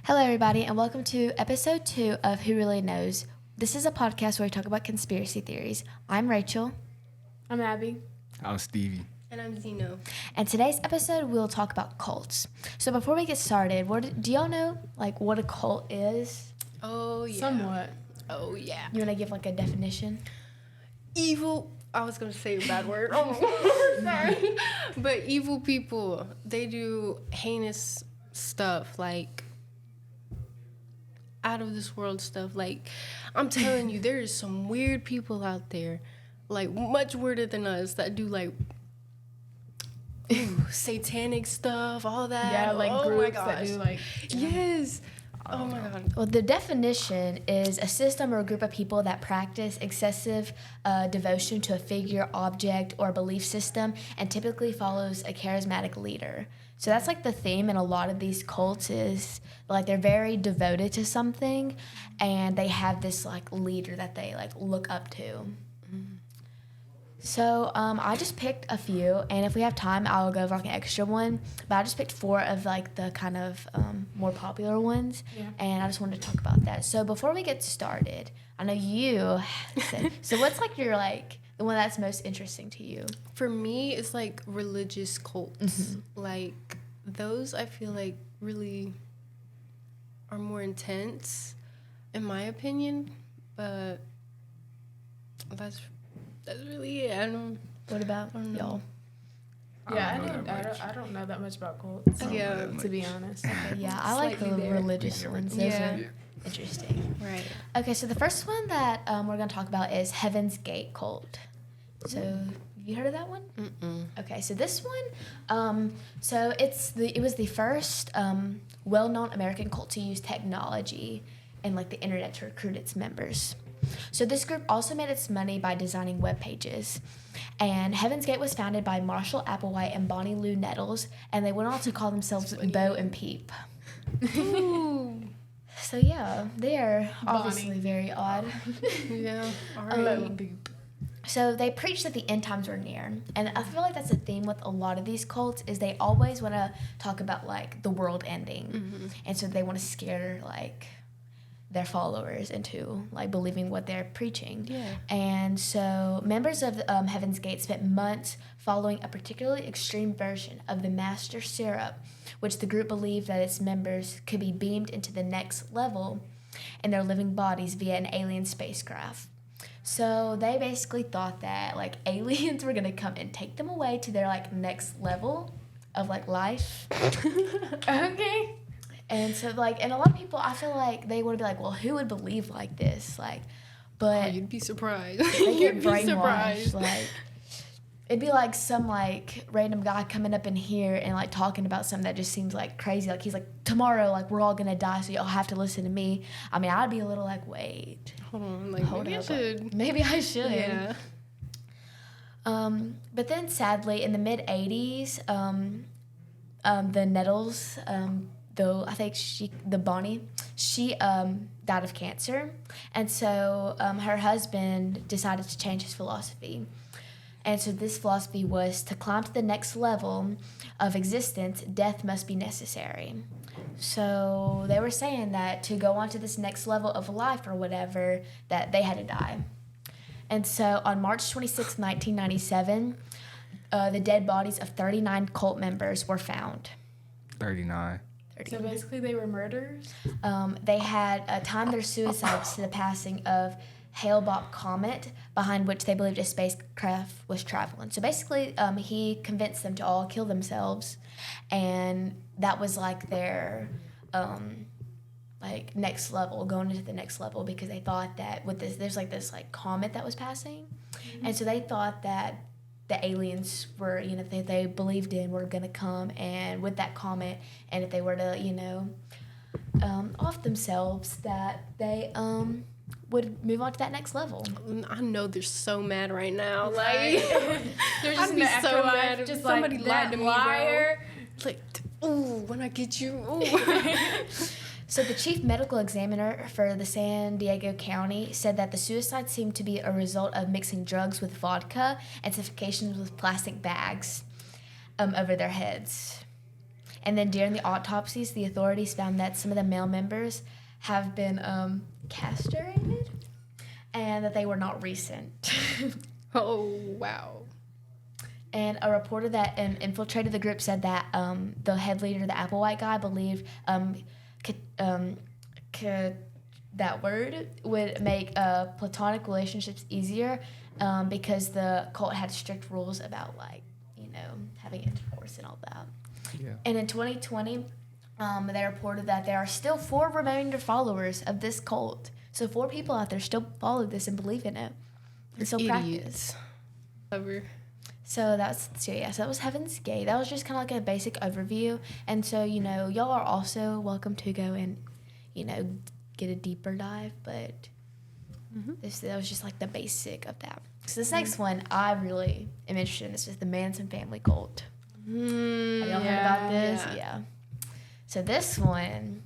Hello, everybody, and welcome to episode 2 of Who Really Knows. This is a podcast where we talk about conspiracy theories. I'm Rachel. I'm Abby. I'm Stevie. And I'm Zeno. And today's episode, we'll talk about cults. So before we get started, do y'all know, what a cult is? Oh, yeah. Somewhat. Oh, yeah. You want to give, a definition? Evil. I was going to say a bad word. Oh, sorry. But evil people, they do heinous stuff, out of this world stuff. I'm telling you, there is some weird people out there, much weirder than us, that do, satanic stuff, all that. Yeah, oh groups my that gosh. do, Yes. Oh, my God. Well, the definition is a system or a group of people that practice excessive devotion to a figure, object, or belief system and typically follows a charismatic leader. So that's the theme in a lot of these cults is they're very devoted to something and they have this leader that they look up to. So I just picked a few, and if we have time, I'll go over an extra one. But I just picked 4 of the kind of more popular ones, and I just wanted to talk about that. So before we get started, I know you said, so what's your the one that's most interesting to you? For me, it's religious cults. Mm-hmm. Those I feel really are more intense, in my opinion. But that's really it. What about y'all? Yeah, I don't know that much about cults. Yeah, to be honest. Okay, yeah, I like the Slightly there. religious ones. Those Yeah. are interesting. right. Okay, so the first one that we're going to talk about is Heaven's Gate cult. So, have you heard of that one? Mm-mm. Okay, so this one, so it was the first well-known American cult to use technology and the internet to recruit its members. So this group also made its money by designing web pages. And Heaven's Gate was founded by Marshall Applewhite and Bonnie Lou Nettles, and they went on to call themselves Bo and Peep. Ooh. So yeah, they are Bonnie. obviously very odd. Yeah. All right. So they preached that the end times were near. And I feel like that's a theme with a lot of these cults is they always want to talk about the world ending. Mm-hmm. And so they want to scare their followers into believing what they're preaching. Yeah. And so members of Heaven's Gate spent months following a particularly extreme version of the master syrup, which the group believed that its members could be beamed into the next level in their living bodies via an alien spacecraft. So they basically thought that aliens were gonna come and take them away to their next level of life. Okay. And so and a lot of people, I feel they would be well, who would believe this? But Oh, you'd be surprised. they get You'd be brainwashed. surprised. It'd be some random guy coming up in here and talking about something that just seems crazy. He's tomorrow we're all gonna die, so y'all have to listen to me. I mean, I'd be a little wait. Hold on. Hold Maybe I up, should. maybe I should. Yeah. But then sadly, in the mid '80s, the Nettles, though I think Bonnie, she died of cancer, and so her husband decided to change his philosophy. And so this philosophy was to climb to the next level of existence, death must be necessary. So they were saying that to go on to this next level of life or whatever, that they had to die. And so on March 26, 1997, the dead bodies of 39 cult members were found. 39. So basically they were murderers? They had timed their suicides to the passing of Hale-Bopp comet, behind which they believed a spacecraft was traveling. So basically, he convinced them to all kill themselves, and that was their next level, going into the next level, because they thought that with this, there's this comet that was passing, and so they thought that the aliens were, that they believed in were gonna come, and with that comet, and if they were to, off themselves, that they would move on to that next level. I know they're so mad right now. They're just I'd in be the so afterlife, mad if just somebody that lied to me, bro. liar. Ooh, when I get you. Ooh. So the chief medical examiner for the San Diego County said that the suicide seemed to be a result of mixing drugs with vodka and suffocations with plastic bags over their heads. And then during the autopsies, the authorities found that some of the male members have been castrated and that they were not recent. Oh, wow. And a reporter that infiltrated the group said that the head leader, the Applewhite guy, believed that word would make platonic relationships easier because the cult had strict rules about, like, you know, having intercourse and all that. Yeah. And in 2020, they reported that there are still 4 remainder followers of this cult. So 4 people out there still follow this and believe in it. And still practice. Clever. So that was Heaven's Gate. That was just kind of like a basic overview. And so, you know, y'all are also welcome to go and, you know, get a deeper dive. But that was just like the basic of that. So this next one, I really am interested in. This is the Manson family cult. Have y'all heard about this? Yeah. So this one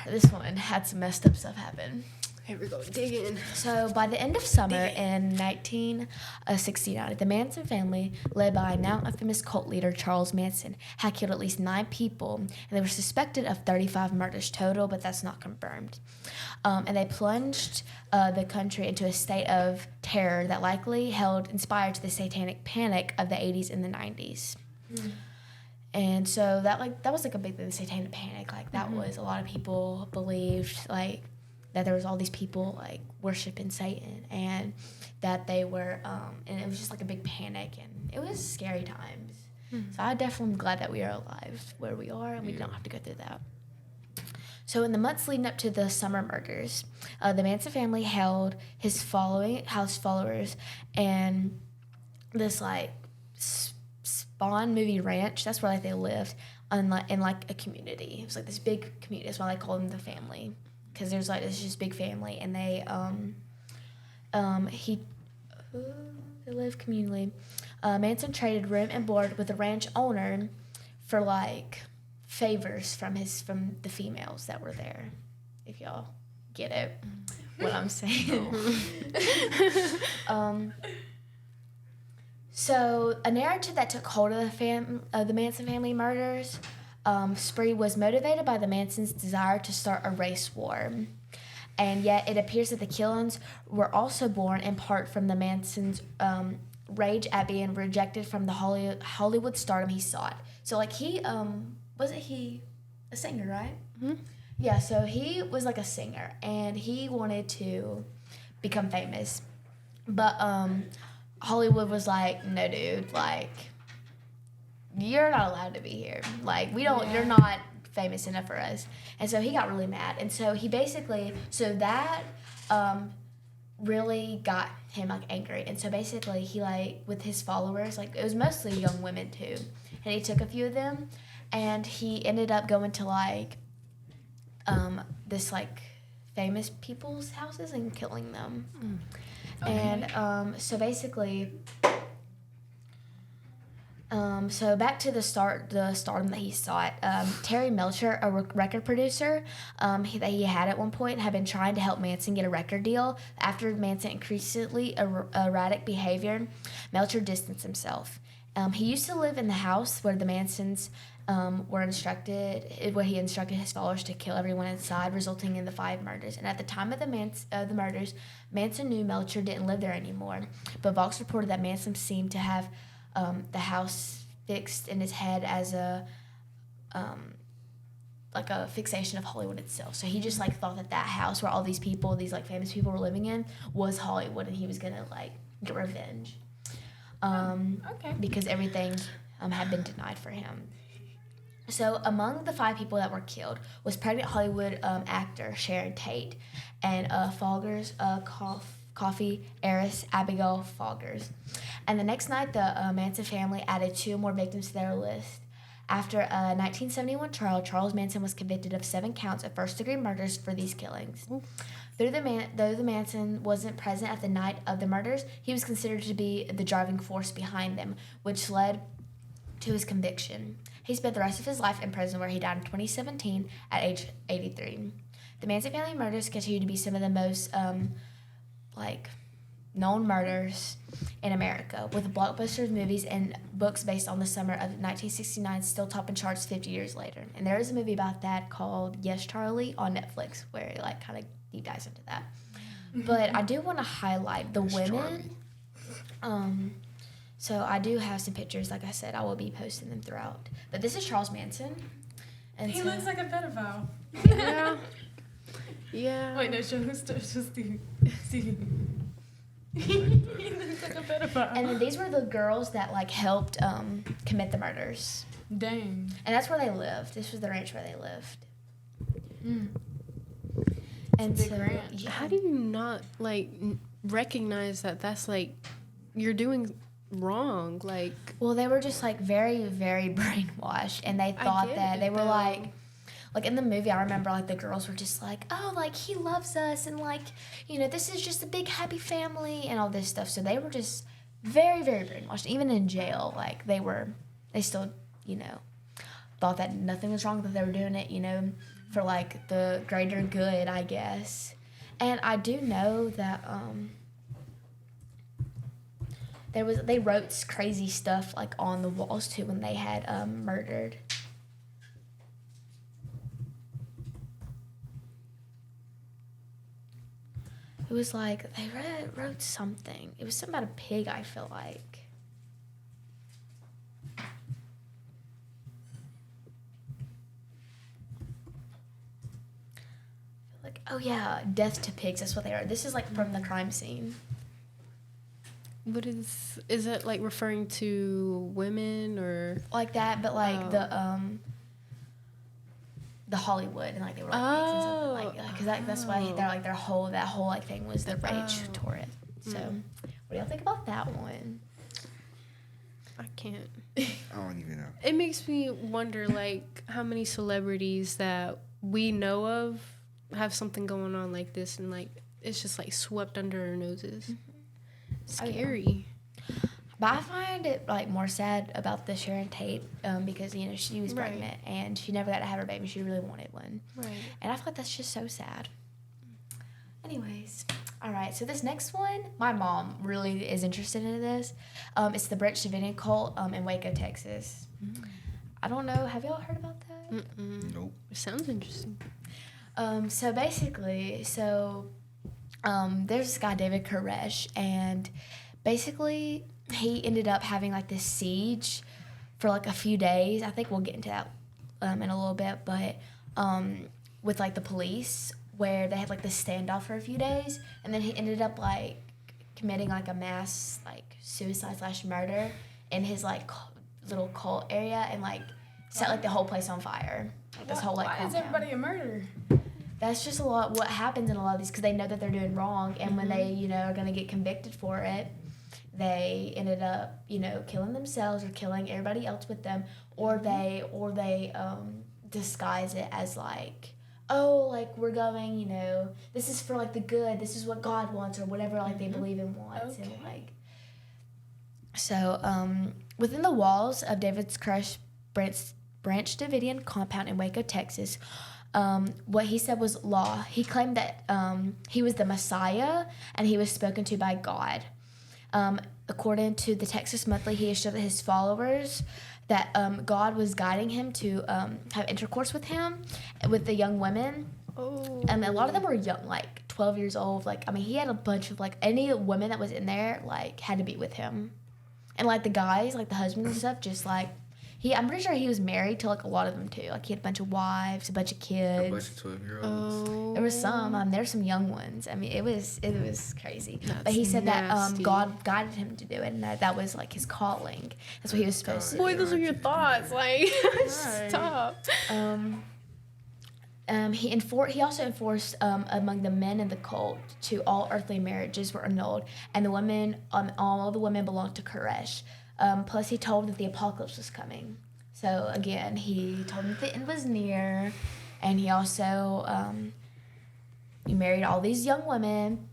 had some messed up stuff happen. Here we go, dig in. So by the end of summer in 1969, the Manson family, led by now infamous cult leader Charles Manson, had killed at least 9 people, and they were suspected of 35 murders total, but that's not confirmed. And they plunged the country into a state of terror that likely inspired to the satanic panic of the 80s and the 90s. And so that was like a big thing, the satanic panic. Like that was, a lot of people believed like that there was all these people like worshiping Satan, and that they were and it was just like a big panic, and it was scary times. So I definitely am glad that we are alive where we are, and we don't have to go through that. So in the months leading up to the summer murders, the Manson family held his house followers and this like Spawn movie ranch. That's where like they lived in like a community. It was like this big community. That's why they called them the family, because there's like this just big family, and they they live communally. Manson traded room and board with the ranch owner for like favors from the females that were there. If y'all get it, what I'm saying. So a narrative that took hold of the Manson family murders spree was motivated by the Mansons' desire to start a race war. And yet it appears that the killings were also born in part from the Mansons' rage at being rejected from the Hollywood stardom he sought. So like wasn't he a singer, right? Mm-hmm. Yeah, so he was like a singer, and he wanted to become famous. But Hollywood was like, no, dude, like, you're not allowed to be here. Like, you're not famous enough for us. And so he got really mad. And so he basically, that really got him, like, angry. And so basically he, like, with his followers, like, it was mostly young women, too. And he took a few of them, and he ended up going to, like, this, like, famous people's houses and killing them. Okay. And so basically, so back to the stardom that he sought. Terry Melcher, a record producer that he had at one point, had been trying to help Manson get a record deal. After Manson increasingly erratic behavior, Melcher distanced himself. He used to live in the house where the Mansons where he instructed his followers to kill everyone inside, resulting in the 5 murders. And at the time of the murders, Manson knew Melcher didn't live there anymore. But Vox reported that Manson seemed to have the house fixed in his head as a fixation of Hollywood itself. So he just like thought that house where all these people, these like famous people were living in, was Hollywood, and he was gonna like get revenge. Because everything had been denied for him. So among the 5 people that were killed was pregnant Hollywood actor Sharon Tate and Foggers coffee heiress Abigail Foggers. And the next night, the Manson family added 2 more victims to their list. After a 1971 trial, Charles Manson was convicted of 7 counts of first-degree murders for these killings. Though the Manson wasn't present at the night of the murders, he was considered to be the driving force behind them, which led to his conviction. He spent the rest of his life in prison, where he died in 2017 at age 83. The Manson family murders continue to be some of the most, known murders in America, with blockbuster movies and books based on the summer of 1969 still topping charts 50 years later. And there is a movie about that called Yes, Charlie on Netflix where it like kind of deep dives into that. But I do want to highlight the women. So I do have some pictures. Like I said, I will be posting them throughout. But this is Charles Manson. And He looks like a pedophile. Yeah. Yeah. Wait, no, show Steve. Steve. He looks like a pedophile. And then these were the girls that like helped commit the murders. Dang. And that's where they lived. This was the ranch where they lived. Mm. And Big so, ranch. yeah. How do you not like recognize that that's like you're doing wrong? Like, Well, they were just like very, very brainwashed, and they thought get that it, they were though. like in the movie. I remember like the girls were just like, oh, like he loves us, and like this is just a big happy family and all this stuff. So they were just very, very brainwashed. Even in jail, like they still thought that nothing was wrong, that they were doing it for like the greater good, I guess. And I do know that they wrote crazy stuff like on the walls too when they had murdered. It was like they wrote something. It was something about a pig, I feel like. Like, oh yeah, death to pigs. That's what they are. This is like from the crime scene. what is it like referring to women or? Like that, but like the Hollywood and like they were like pigs and something like that. Because that's why they're like that whole like thing was the rage toward it. So, what do y'all think about that one? I can't. I don't even know. It makes me wonder, like, how many celebrities that we know of have something going on like this, and like it's just like swept under our noses. Scary. But I find it like more sad about the Sharon Tate because she was Right. pregnant and she never got to have her baby. She really wanted one, Right. and I feel like that's just so sad. Anyways, all right. So this next one, my mom really is interested in this. It's the Branch Davidian cult in Waco, Texas. I don't know. Have y'all heard about that? Nope. It sounds interesting. So basically, there's this guy, David Koresh, and basically he ended up having like this siege for like a few days. I think we'll get into that in a little bit, but with like the police, where they had like this standoff for a few days, and then he ended up like committing like a mass like suicide/murder in his like little cult area, and like set like the whole place on fire. Like, this whole like Why is compound. everybody a murderer? That's just a lot what happens in a lot of these, because they know that they're doing wrong, and when they are going to get convicted for it, they ended up killing themselves or killing everybody else with them, or they disguise it as like, oh, like we're going, this is for like the good, this is what God wants, or whatever like they believe in wants. Okay. And like, so within the walls of David's Crush Branch Davidian compound in Waco, Texas, what he said was law. He claimed that he was the Messiah and he was spoken to by God. According to the Texas Monthly, he assured his followers that God was guiding him to have intercourse with him, with the young women. Oh. And a lot of them were young, like 12 years old. Like, I mean, he had a bunch of, like, any women that was in there, like, had to be with him. And, like, the guys, like, the husbands and stuff, just, like, I'm pretty sure he was married to, like, a lot of them, too. Like, he had a bunch of wives, a bunch of kids. A bunch of 12-year-olds. Oh. There was some. There's some young ones. I mean, it was crazy. That's but he said nasty. that God guided him to do it, and that was like his calling. That's what he was supposed to do. Boy, those are your thoughts. Like, stop. He also enforced among the men in the cult to all earthly marriages were annulled, and the women, all the women belonged to Koresh. Plus, he told that the apocalypse was coming. So again, he told them that the end was near, and he also he married all these young women.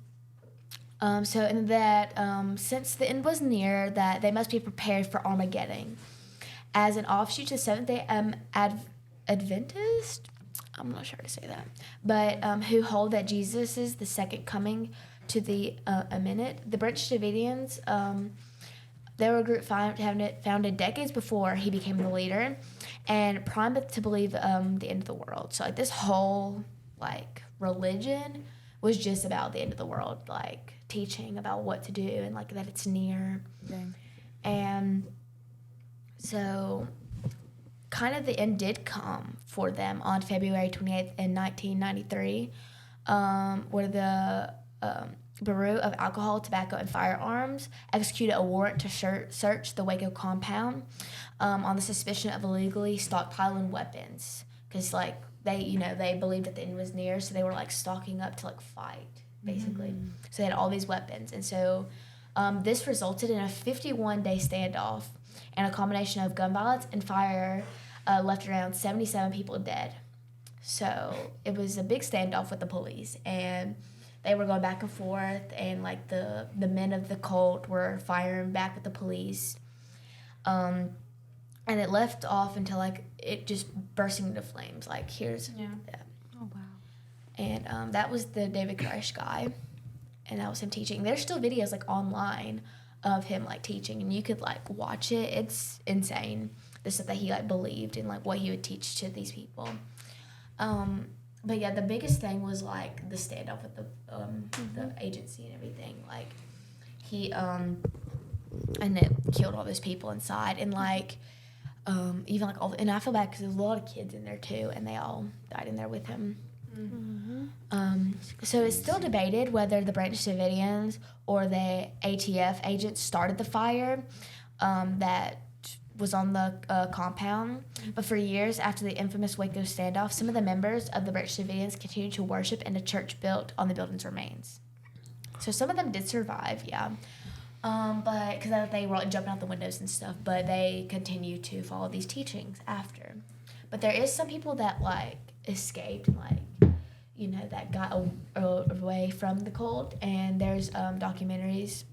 And that since the end was near, that they must be prepared for Armageddon. As an offshoot to Seventh-day Adventist, I'm not sure how to say that, but who hold that Jesus is the second coming to a minute. The British Davidians, they were a group founded decades before he became the leader, and primed to believe the end of the world. So like this whole like religion was just about the end of the world, like teaching about what to do and like that it's near. Dang. And so kind of the end did come for them on February 28th in 1993, where the Bureau of Alcohol, Tobacco, and Firearms executed a warrant to search the Waco compound on the suspicion of illegally stockpiling weapons. Because, like, they believed that the end was near, so they were, like, stocking up to, like, fight, basically. Mm-hmm. So they had all these weapons. And so this resulted in a 51-day standoff, and a combination of gun violence and fire left around 77 people dead. So it was a big standoff with the police, and they were going back and forth, and like the men of the cult were firing back with the police, and it left off until like it just bursting into flames. Like here's Oh wow. And that was the David Koresh guy, and that was him teaching. There's still videos like online of him like teaching, and you could like watch it. It's insane the stuff that he like believed and like what he would teach to these people. But yeah, the biggest thing was like the standoff with the agency and everything. Like he and it killed all those people inside, and like even like and I feel bad because there's a lot of kids in there too, and they all died in there with him. Mm-hmm. So it's still debated whether the British Davidians or the ATF agents started the fire that was on the compound. But for years after the infamous Waco standoff, some of the members of the British Davidians continued to worship in a church built on the building's remains. So some of them did survive, yeah. But because they were like jumping out the windows and stuff, but they continue to follow these teachings after. But there is some people that like escaped, like, you know, that got away from the cult, and there's documentaries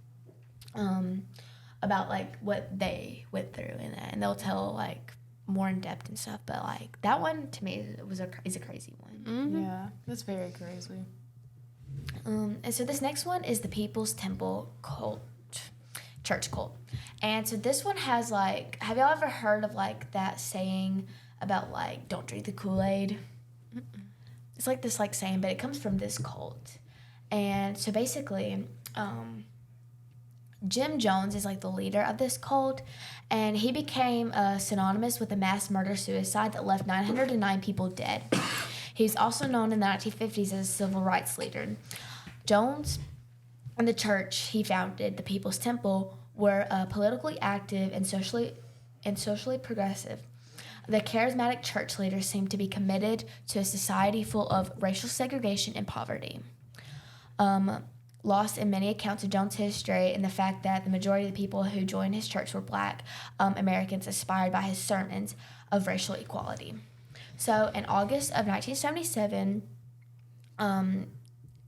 about like what they went through in that, and they'll tell like more in depth and stuff. But like that one to me is a crazy one. Mm-hmm. Yeah, that's very crazy. And so this next one is the People's Temple church cult, and so this one has like, have y'all ever heard of like that saying about like don't drink the Kool-Aid? Mm-mm. It's like this like saying, but it comes from this cult, and so basically. Jim Jones is like the leader of this cult, and he became synonymous with a mass murder-suicide that left 909 people dead. He's also known in the 1950s as a civil rights leader. Jones and the church he founded, the People's Temple, were politically active and socially progressive. The charismatic church leaders seemed to be committed to a society full of racial segregation and poverty. Lost in many accounts of Jones' history and the fact that the majority of the people who joined his church were black Americans inspired by his sermons of racial equality. So in August of 1977,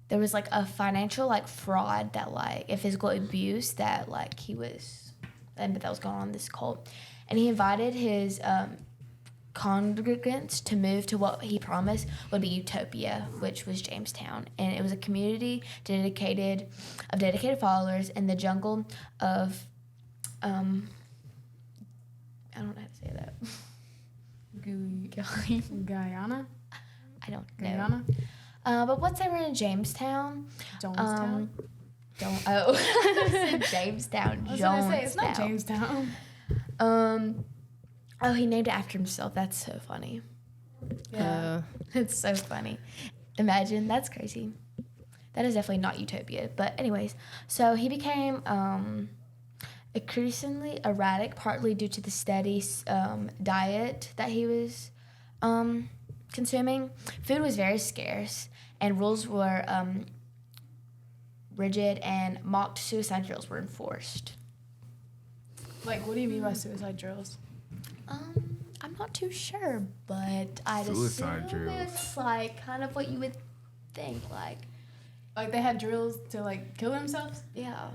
there was like a financial like fraud that like a physical abuse that like that was going on in this cult, and he invited his congregants to move to what he promised would be utopia, which was Jamestown, and it was a community dedicated followers in the jungle of I don't know how to say that. Guyana? I don't know. Guyana? But once they were in Jamestown, Jonestown? Jamestown. I was gonna say it's not Jamestown. Oh, he named it after himself. That's so funny. Yeah. It's so funny. Imagine, that's crazy. That is definitely not utopia. But anyways, so he became increasingly erratic, partly due to the steady diet that he was consuming. Food was very scarce, and rules were rigid, and mocked suicide drills were enforced. Like, what do you mean by suicide drills? I'm not too sure, but I'd Suicide assume drills. it's like kind of what you would think, like they had drills to like kill themselves? yeah.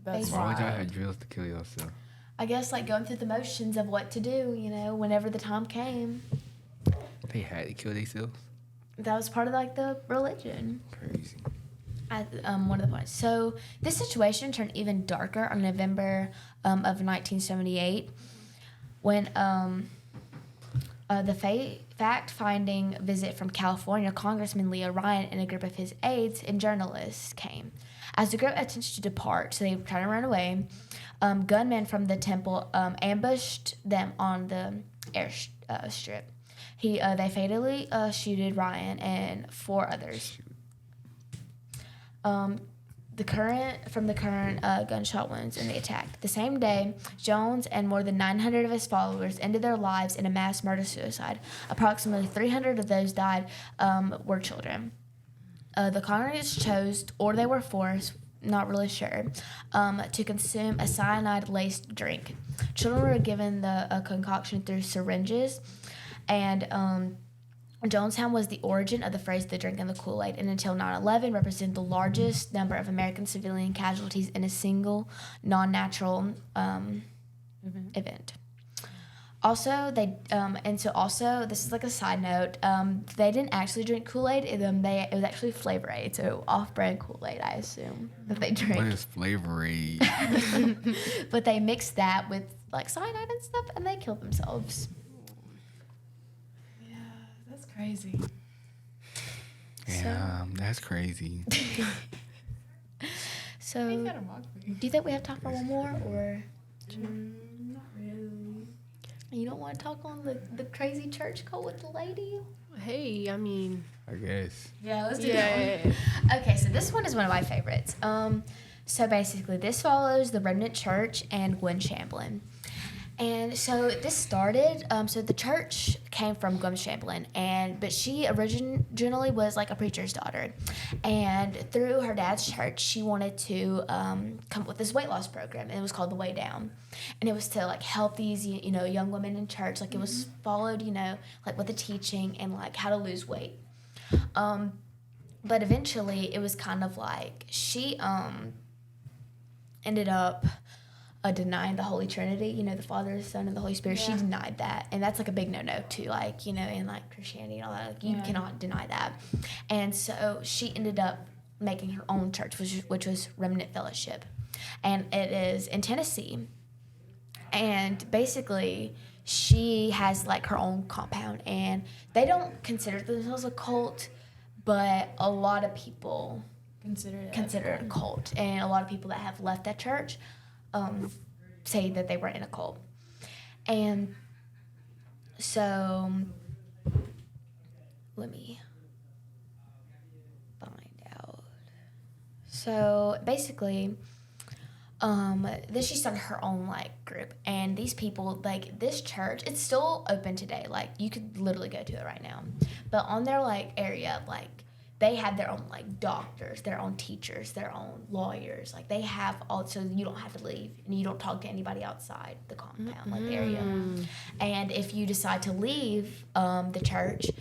That's Basically. Why would y'all have drills to kill yourself? I guess like going through the motions of what to do, you know, whenever the time came. They had to kill themselves? That was part of like the religion. Crazy. one of the points. So this situation turned even darker on November of 1978 when the fact-finding visit from California Congressman Leo Ryan and a group of his aides and journalists came. As the group attempted to depart, so they were trying to run away, gunmen from the temple ambushed them on the airstrip. They fatally shooted Ryan and 4 others. The current gunshot wounds in the attack. The same day, Jones and more than 900 of his followers ended their lives in a mass murder-suicide. Approximately 300 of those died were children. The Congress chose, or they were forced, not really sure, to consume a cyanide-laced drink. Children were given the concoction through syringes, and Jonestown was the origin of the phrase "the drink and the Kool-Aid," and until 9/11 represented the largest number of American civilian casualties in a single non-natural event. Also, this is like a side note. They didn't actually drink Kool-Aid. It was actually Flavor Aid, so off-brand Kool-Aid, I assume that they drink. What is Flavor Aid? But they mixed that with like cyanide and stuff, and they killed themselves. Yeah, that's crazy. Yeah, that's crazy. So, You gotta mock me. do you think we have time for one more, or Not really. you don't want to talk on the crazy church cult with the lady? Hey, I mean, I guess. Yeah, let's do that one. yeah. Okay, so this one is one of my favorites. So basically, this follows the Remnant Church and Gwen Shamblin. And so this started, so the church came from Gwen Shamblin, but she originally was like a preacher's daughter. And through her dad's church, she wanted to come up with this weight loss program, and it was called The Way Down. And it was to like help these, young women in church. Like it was followed, like with the teaching and like how to lose weight. But eventually it was kind of like she ended up denying the Holy Trinity, the Father, the Son, and the Holy Spirit. Yeah. She denied that. And that's like a big no-no too, like, in like Christianity and all that. Like, you cannot deny that. And so she ended up making her own church, which was Remnant Fellowship. And it is in Tennessee. And basically, she has like her own compound. And they don't consider themselves a cult, but a lot of people consider it a cult. And a lot of people that have left that church say that they were in a cult. And so let me find out. So basically, then she started her own like group, and these people, like this church, it's still open today. Like you could literally go to it right now. But on their like area, like they have their own like doctors, their own teachers, their own lawyers. Like they have all, so you don't have to leave and you don't talk to anybody outside the compound, like the area. And if you decide to leave the church,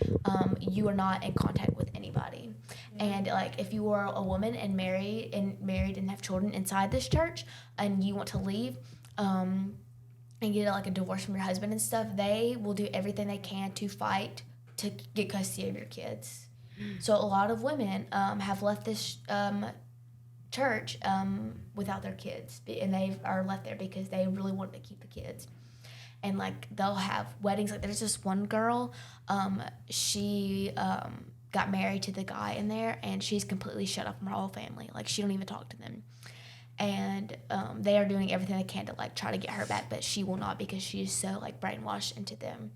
you are not in contact with anybody. And like if you are a woman and married and have children inside this church, and you want to leave, and get like a divorce from your husband and stuff, they will do everything they can to fight to get custody of your kids. So a lot of women have left this church without their kids, and they are left there because they really wanted to keep the kids. And like they'll have weddings. Like there's this one girl, she got married to the guy in there, and she's completely shut off from her whole family. Like she don't even talk to them. And they are doing everything they can to like try to get her back, but she will not because she is so like brainwashed into them.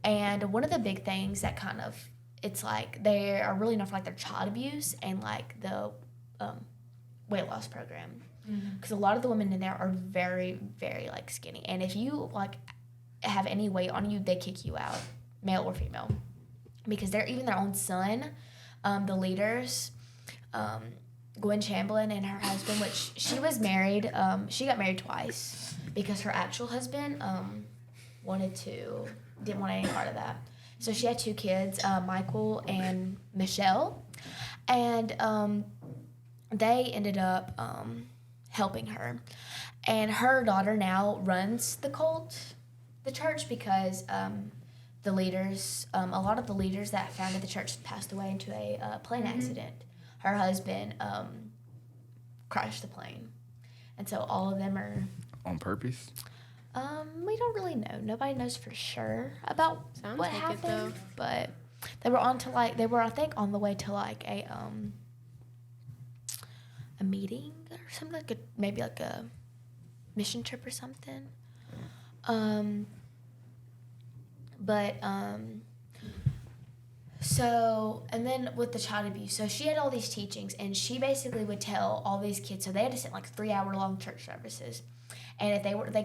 And one of the big things that kind of, it's like they are really known for like their child abuse and like the weight loss program, because a lot of the women in there are very, very like skinny, and if you like have any weight on you, they kick you out, male or female, because they're even their own son. The leaders, Gwen Shamblin and her husband, which she was married, she got married twice because her actual husband didn't want any part of that. So she had 2 kids, Michael and Michelle, and they ended up helping her. And her daughter now runs the church, because a lot of the leaders that founded the church passed away into a plane accident. her husband crashed the plane, and so all of them are. On purpose? We don't really know. Nobody knows for sure about Sounds what like it, happened, though. but they were on to like I think on the way to like a meeting or something, like maybe like a mission trip or something. So, and then with the child abuse, so she had all these teachings, and she basically would tell all these kids, so they had to sit like 3-hour-long church services, and if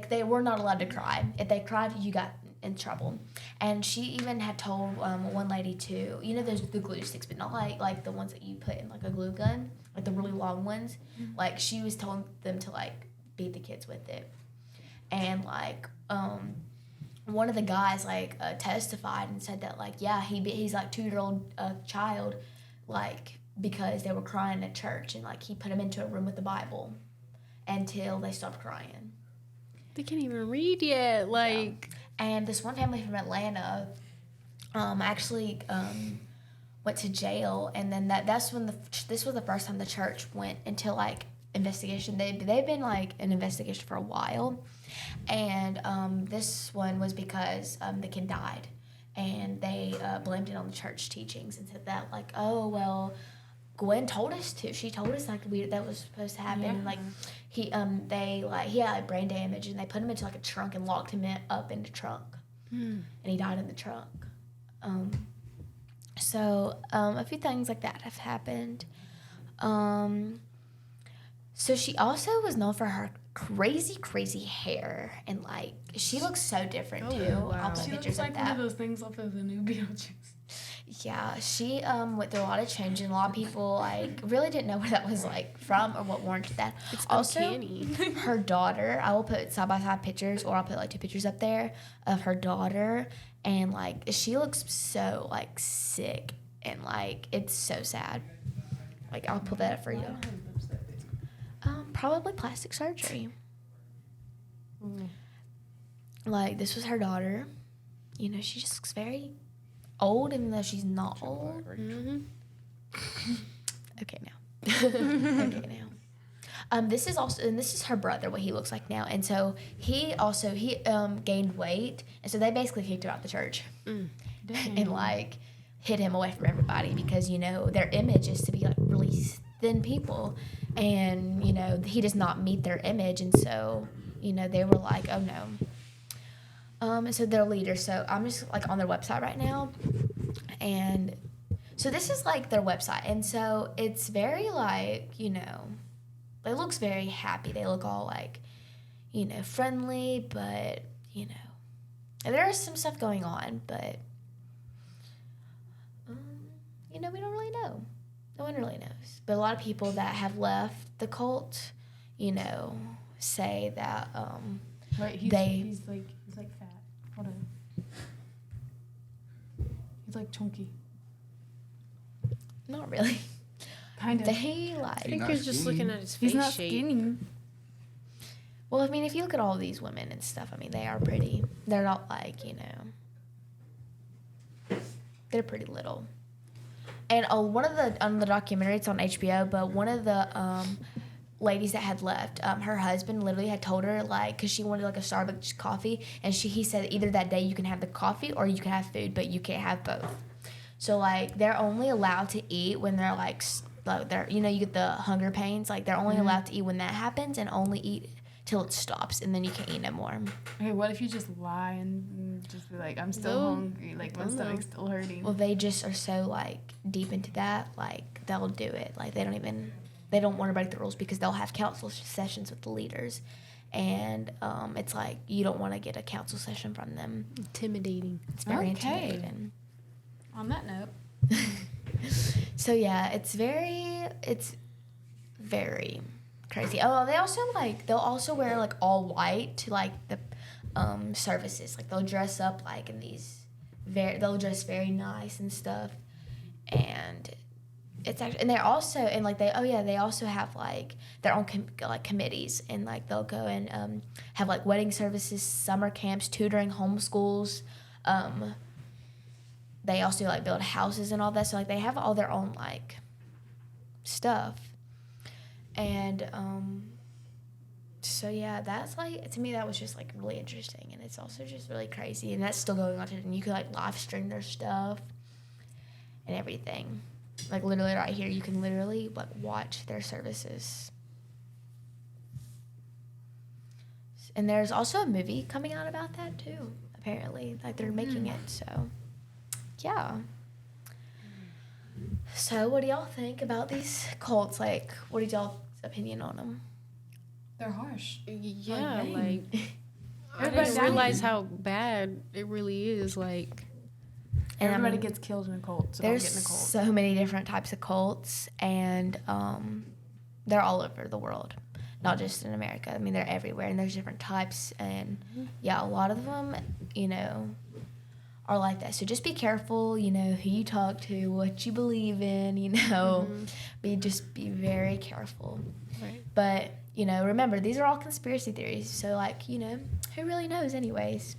they were not allowed to cry. If they cried, you got in trouble. And she even had told one lady to, you know, the glue sticks, but not like the ones that you put in like a glue gun, like the really long ones. Like she was telling them to like beat the kids with it, and like one of the guys like testified and said that like he's like 2-year-old child, like because they were crying at church, and like he put them into a room with the Bible until they stopped crying. They can't even read yet. Like, And this one family from Atlanta actually went to jail, and then this was the first time the church went into like investigation. They've been like in investigation for a while, and this one was because the kid died, and they blamed it on the church teachings and said that like, oh well, Gwen told us to. She told us like that was supposed to happen. Yeah. And like he had like brain damage, and they put him into like a trunk and locked him up in the trunk, and he died in the trunk. So a few things like that have happened. So she also was known for her crazy hair, and like she looks so different too. Wow. I'll put She pictures looks like of that. one of those things off of the new Beetlejuice. Yeah, she went through a lot of change, and a lot of people like really didn't know where that was like from or what warranted that. it's Also, uncanny. her daughter, I will put side by side pictures, or I'll put like 2 pictures up there of her daughter, and like she looks so like sick, and like it's so sad. Like I'll put that up for you. Probably plastic surgery. Like this was her daughter. You know, she just looks very old, even though she's not old. Mm-hmm. Okay, now. Okay, now. This is her brother, what he looks like now, and so he gained weight, and so they basically kicked him out the church, and like hid him away from everybody because you know their image is to be like really thin people, and you know he does not meet their image, and so you know they were like, oh no. And so their leader, so I'm just like on their website right now, and so this is like their website, and so it's very like, you know, it looks very happy. They look all like, you know, friendly, but you know, there is some stuff going on, but you know, we don't really know. No one really knows. But a lot of people that have left the cult, you know, say that Right, he's like fat. Hold on. He's like chunky. not really. Kind of. They I like. think not you're just skinny. looking at his He's face not shape. skinny. Well, I mean, if you look at all these women and stuff, I mean, they are pretty. They're not like, you know, they're pretty little. And one of the on the documentary, it's on HBO, but one of the ladies that had left, her husband literally had told her like, because she wanted like a Starbucks coffee, and he said either that day you can have the coffee or you can have food, but you can't have both. So like they're only allowed to eat when they're like they're, you know, you get the hunger pains, like they're only allowed to eat when that happens, and only eat till it stops, and then you can't eat no more. Okay, what if you just lie and just be like, I'm still hungry, like my stomach's still hurting? Well, they just are so like deep into that, like they'll do it. Like they don't want to break the rules because they'll have council sessions with the leaders, and it's like you don't want to get a council session from them. Intimidating. It's very Okay. intimidating. On that note. So yeah, it's very crazy. Oh, they'll also wear like all white to like the services. Like they'll dress up like in these they'll dress very nice and stuff, and it's actually, and they're also, and like they also have like their own like committees, and like they'll go and have like wedding services, summer camps, tutoring, homeschools. They also like build houses and all that, so like they have all their own like stuff. And so yeah, that's like, to me that was just like really interesting, and it's also just really crazy, and that's still going on today. And you could like live stream their stuff and everything. Like literally right here, you can literally like watch their services. And there's also a movie coming out about that too, apparently. Like they're making it, so yeah. So what do y'all think about these cults? Like, what is y'all's opinion on them? They're harsh. Yeah, Like, like I Everybody didn't died. realize how bad it really is. Like, And I Everybody mean, gets killed in a cult, so don't there's get in a cult. so many different types of cults, and they're all over the world, not just in America. I mean, they're everywhere, and there's different types, and yeah, a lot of them, you know, are like that. So just be careful, you know, who you talk to, what you believe in, you know, be very careful. right. But, you know, remember, these are all conspiracy theories, so like, you know, who really knows anyways?